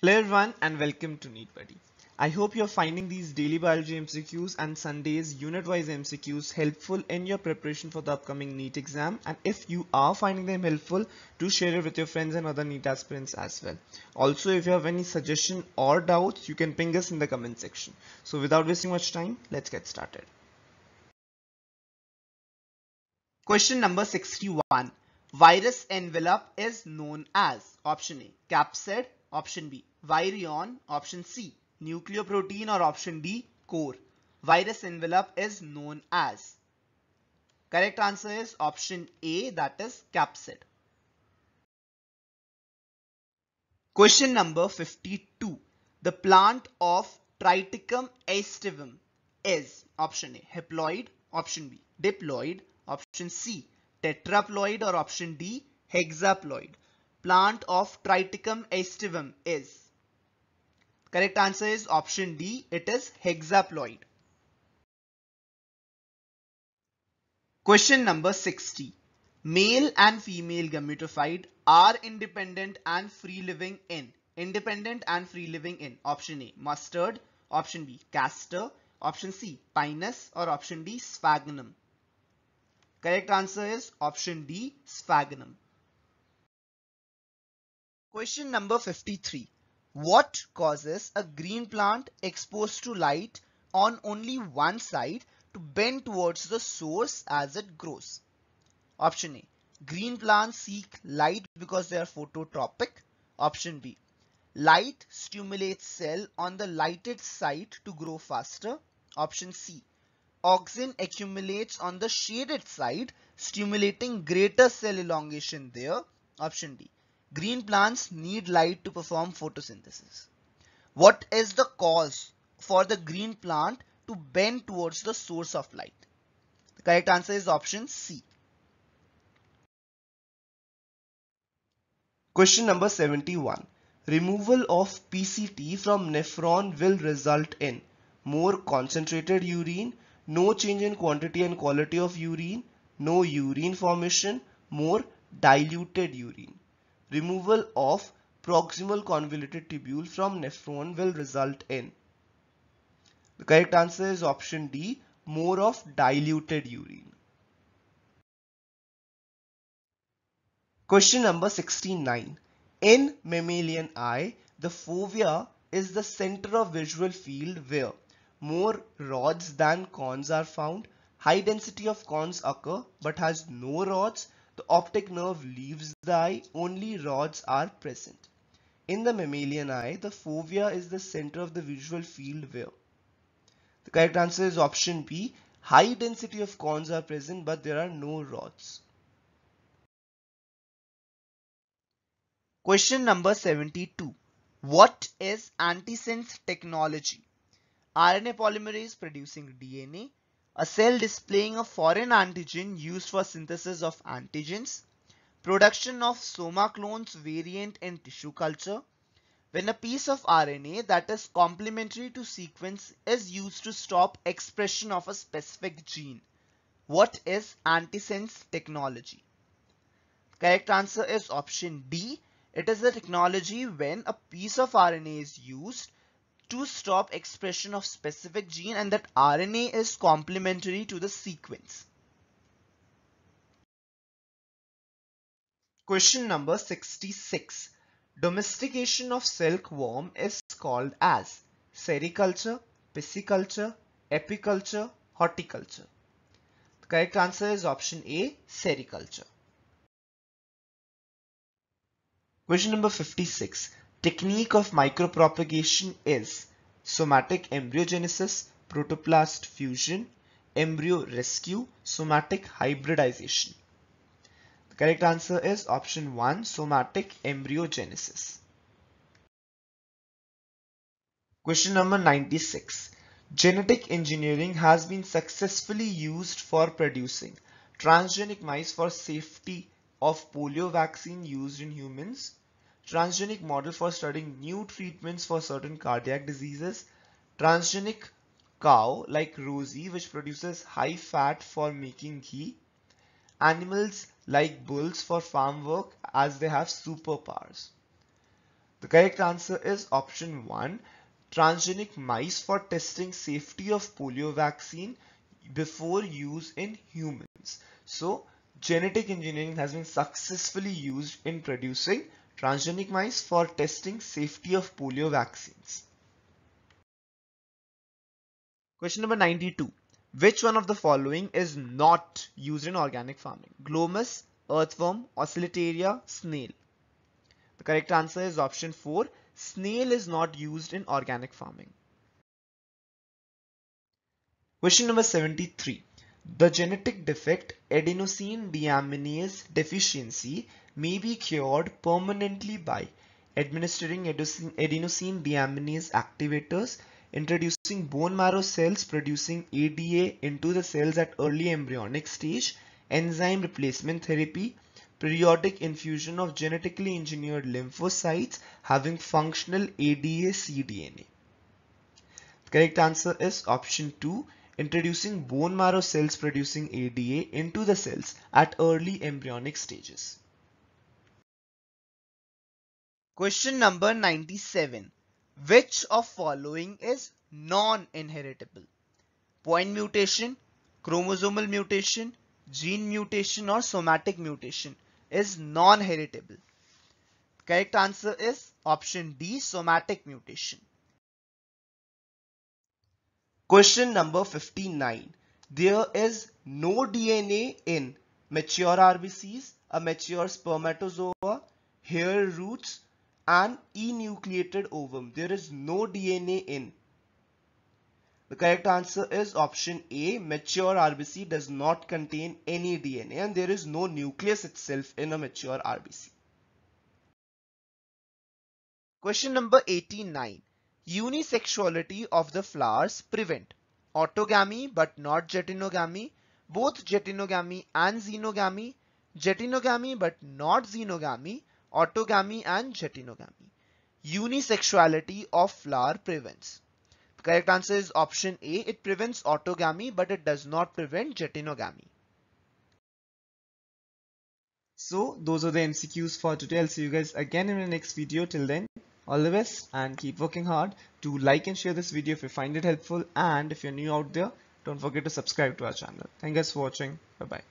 Hello everyone and welcome to NEET Buddy. I hope you're finding these daily biology MCQs and Sunday's unit-wise MCQs helpful in your preparation for the upcoming NEET exam, and if you are finding them helpful, do share it with your friends and other NEET aspirants as well. Also, if you have any suggestion or doubts, you can ping us in the comment section. So without wasting much time, let's get started. Question number 61. Virus envelope is known as option A, capsid, option B, virion, option C, nucleoprotein, or option D, core. Virus envelope is known as. Correct answer is option A, that is capsid. Question number 52. The plant of Triticum aestivum is option A, haploid, option B, diploid, option C, tetraploid, or option D, hexaploid. Plant of Triticum aestivum is. Correct answer is option D, it is hexaploid. Question number 60. Male and female gametophyte are independent and free living in option A, mustard, option B, castor, option C, pinus, or option D, sphagnum. Correct answer is option D, sphagnum. Question number 53. What causes a green plant exposed to light on only one side to bend towards the source as it grows? Option A. Green plants seek light because they are phototropic. Option B. Light stimulates cell on the lighted side to grow faster. Option C. Oxygen accumulates on the shaded side, stimulating greater cell elongation there. Option D. Green plants need light to perform photosynthesis. What is the cause for the green plant to bend towards the source of light? The correct answer is option C. Question number 71. Removal of PCT from nephron will result in more concentrated urine, no change in quantity and quality of urine, no urine formation, more diluted urine. Removal of proximal convoluted tubule from nephron will result in. The correct answer is option D, more of diluted urine. Question number 69. In mammalian eye, the fovea is the center of visual field where more rods than cones are found. High density of cones occur but has no rods. The optic nerve leaves the eye. Only rods are present. In the mammalian eye, the fovea is the center of the visual field where. The correct answer is option B. High density of cones are present but there are no rods. Question number 72. What is antisense technology? RNA polymerase producing DNA, a cell displaying a foreign antigen used for synthesis of antigens, production of soma clones variant in tissue culture, when a piece of RNA that is complementary to sequence is used to stop expression of a specific gene. What is antisense technology? Correct answer is option D. It is a technology when a piece of RNA is used to stop expression of specific gene and that RNA is complementary to the sequence. Question number 66. Domestication of silkworm is called as sericulture, pisciculture, apiculture, horticulture. The correct answer is option A, sericulture. Question number 56. Technique of micropropagation is somatic embryogenesis, protoplast fusion, embryo rescue, somatic hybridization. The correct answer is option 1, somatic embryogenesis. Question number 96. Genetic engineering has been successfully used for producing transgenic mice for safety of polio vaccine used in humans, transgenic model for studying new treatments for certain cardiac diseases, transgenic cow like Rosie which produces high fat for making ghee, animals like bulls for farm work as they have superpowers. The correct answer is option 1, transgenic mice for testing safety of polio vaccine before use in humans. So genetic engineering has been successfully used in producing transgenic mice for testing safety of polio vaccines. Question number 92. Which one of the following is not used in organic farming? Glomus, earthworm, oscillataria, snail. The correct answer is option 4. Snail is not used in organic farming. Question number 73. The genetic defect adenosine deaminase deficiency may be cured permanently by administering adenosine deaminase activators, introducing bone marrow cells producing ADA into the cells at early embryonic stage, enzyme replacement therapy, periodic infusion of genetically engineered lymphocytes having functional ADA cDNA. The correct answer is option 2, introducing bone marrow cells producing ADA into the cells at early embryonic stages. Question number 97. Which of following is non-inheritable? Point mutation, chromosomal mutation, gene mutation or somatic mutation is non-heritable. Correct answer is option D, somatic mutation. Question number 59. There is no DNA in mature RBCs, a mature spermatozoa, hair roots, and enucleated ovum. There is no DNA in. The correct answer is option A. Mature RBC does not contain any DNA and there is no nucleus itself in a mature RBC. Question number 89. Unisexuality of the flowers prevent autogamy but not getinogamy, both getinogamy and xenogamy, getinogamy but not xenogamy, autogamy and getinogamy. Unisexuality of flower prevents. The correct answer is option A. It prevents autogamy but it does not prevent getinogamy. So those are the MCQs for today. I'll see you guys again in the next video. Till then, all the best and keep working hard. Do like and share this video if you find it helpful, and if you're new out there, don't forget to subscribe to our channel. Thank you guys for watching. Bye bye.